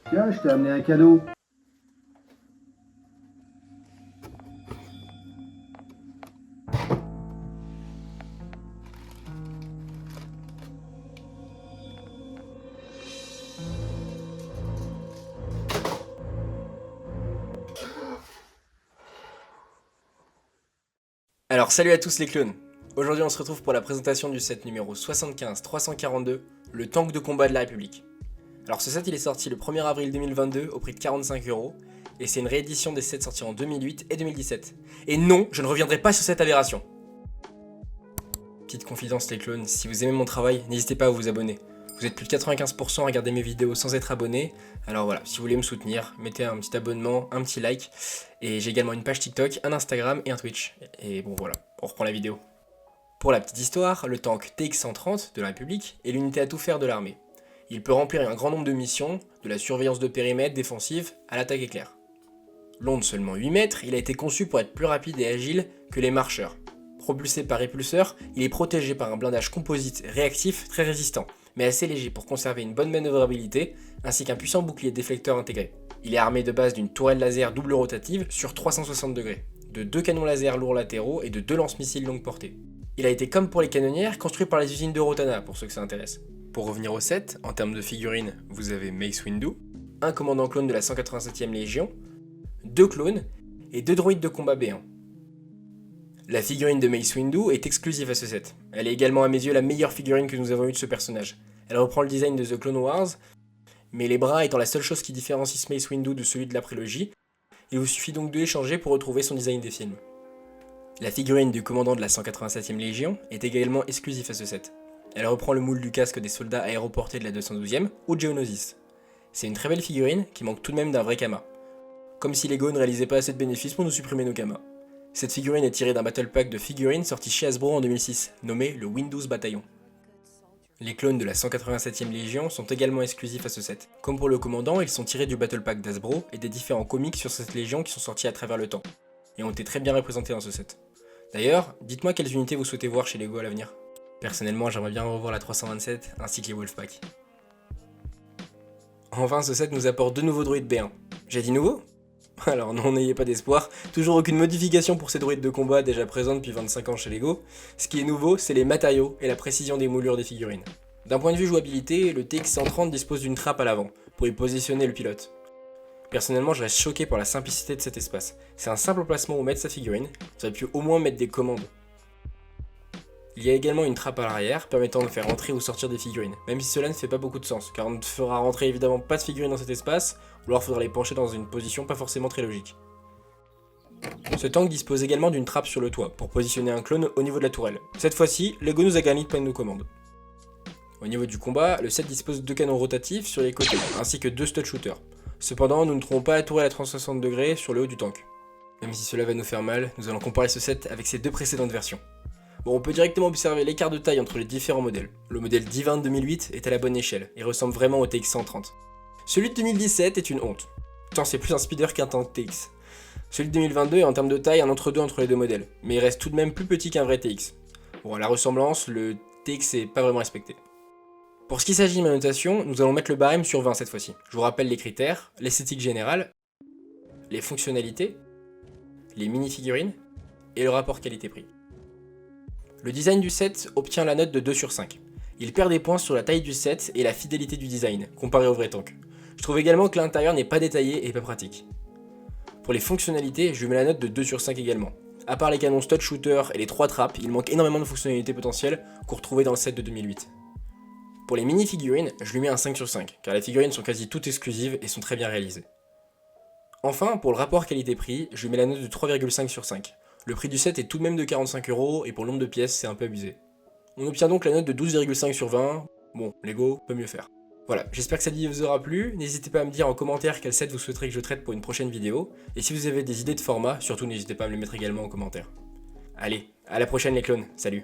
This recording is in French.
Tiens, je t'ai amené un cadeau. Alors salut à tous les clones. Aujourd'hui on se retrouve pour la présentation du set numéro 75-342, le tank de combat de la République. Alors ce set il est sorti le 1er avril 2022 au prix de 45€, et c'est une réédition des sets sortis en 2008 et 2017. Et non, je ne reviendrai pas sur cette aberration. Petite confidence les clones, si vous aimez mon travail, n'hésitez pas à vous abonner. Vous êtes plus de 95% à regarder mes vidéos sans être abonné, alors voilà, si vous voulez me soutenir, mettez un petit abonnement, un petit like, et j'ai également une page TikTok, un Instagram et un Twitch. Et bon voilà, on reprend la vidéo. Pour la petite histoire, le tank TX-130 de la République est l'unité à tout faire de l'armée. Il peut remplir un grand nombre de missions, de la surveillance de périmètre défensive à l'attaque éclair. Long de seulement 8 mètres, il a été conçu pour être plus rapide et agile que les marcheurs. Propulsé par répulseur, il est protégé par un blindage composite réactif très résistant, mais assez léger pour conserver une bonne manœuvrabilité, ainsi qu'un puissant bouclier déflecteur intégré. Il est armé de base d'une tourelle laser double rotative sur 360 degrés, de 2 canons laser lourds latéraux et de 2 lance-missiles longue portée. Il a été, comme pour les canonnières, construit par les usines de Rotana, pour ceux que ça intéresse. Pour revenir au set, en termes de figurines, vous avez Mace Windu, un commandant clone de la 187e Légion, 2 clones et 2 droïdes de combat B1. La figurine de Mace Windu est exclusive à ce set. Elle est également à mes yeux la meilleure figurine que nous avons eue de ce personnage. Elle reprend le design de The Clone Wars, mais les bras étant la seule chose qui différencie Mace Windu de celui de la prélogie, il vous suffit donc de l'échanger pour retrouver son design des films. La figurine du commandant de la 187e Légion est également exclusive à ce set. Elle reprend le moule du casque des soldats aéroportés de la 212e ou Geonosis. C'est une très belle figurine qui manque tout de même d'un vrai Kama. Comme si Lego ne réalisait pas assez de bénéfices pour nous supprimer nos Kamas. Cette figurine est tirée d'un battle pack de figurines sorti chez Hasbro en 2006, nommé le Windows Bataillon. Les clones de la 187e Légion sont également exclusifs à ce set. Comme pour le commandant, ils sont tirés du battle pack d'Hasbro et des différents comics sur cette légion qui sont sortis à travers le temps, et ont été très bien représentés dans ce set. D'ailleurs, dites-moi quelles unités vous souhaitez voir chez Lego à l'avenir. Personnellement, j'aimerais bien revoir la 327 ainsi que les Wolfpack. Enfin, ce set nous apporte 2 nouveaux droïdes B1. J'ai dit nouveau ? Alors non, n'ayez pas d'espoir, toujours aucune modification pour ces droïdes de combat déjà présents depuis 25 ans chez Lego. Ce qui est nouveau, c'est les matériaux et la précision des moulures des figurines. D'un point de vue jouabilité, le TX-130 dispose d'une trappe à l'avant, pour y positionner le pilote. Personnellement, je reste choqué par la simplicité de cet espace. C'est un simple emplacement où mettre sa figurine, ça aurait pu au moins mettre des commandes. Il y a également une trappe à l'arrière, permettant de faire entrer ou sortir des figurines, même si cela ne fait pas beaucoup de sens, car on ne fera rentrer évidemment pas de figurines dans cet espace, ou alors faudra les pencher dans une position pas forcément très logique. Ce tank dispose également d'une trappe sur le toit, pour positionner un clone au niveau de la tourelle. Cette fois-ci, Lego nous a garni de plein de nos commandes. Au niveau du combat, le set dispose de 2 canons rotatifs sur les côtés, ainsi que 2 stud shooters. Cependant, nous ne trouvons pas la tourelle à 360 degrés sur le haut du tank. Même si cela va nous faire mal, nous allons comparer ce set avec ses 2 précédentes versions. Bon, on peut directement observer l'écart de taille entre les différents modèles. Le modèle Divin de 2008 est à la bonne échelle, et ressemble vraiment au TX-130. Celui de 2017 est une honte. Tant c'est plus un speeder qu'un tank TX. Celui de 2022 est en termes de taille un entre-deux entre les deux modèles, mais il reste tout de même plus petit qu'un vrai TX. Bon, à la ressemblance, le TX est pas vraiment respecté. Pour ce qui s'agit de ma notation, nous allons mettre le barème sur 20 cette fois-ci. Je vous rappelle les critères, l'esthétique générale, les fonctionnalités, les mini-figurines, et le rapport qualité-prix. Le design du set obtient la note de 2 sur 5. Il perd des points sur la taille du set et la fidélité du design, comparé au vrai tank. Je trouve également que l'intérieur n'est pas détaillé et pas pratique. Pour les fonctionnalités, je lui mets la note de 2 sur 5 également. À part les canons stud shooter et les 3 trappes, il manque énormément de fonctionnalités potentielles qu'on retrouvait dans le set de 2008. Pour les mini-figurines, je lui mets un 5 sur 5, car les figurines sont quasi toutes exclusives et sont très bien réalisées. Enfin, pour le rapport qualité-prix, je lui mets la note de 3,5 sur 5. Le prix du set est tout de même de 45€, et pour le nombre de pièces, c'est un peu abusé. On obtient donc la note de 12,5 sur 20, bon, Lego peut mieux faire. Voilà, j'espère que cette vidéo vous aura plu, n'hésitez pas à me dire en commentaire quel set vous souhaiterez que je traite pour une prochaine vidéo, et si vous avez des idées de format, surtout n'hésitez pas à me les mettre également en commentaire. Allez, à la prochaine les clones, salut!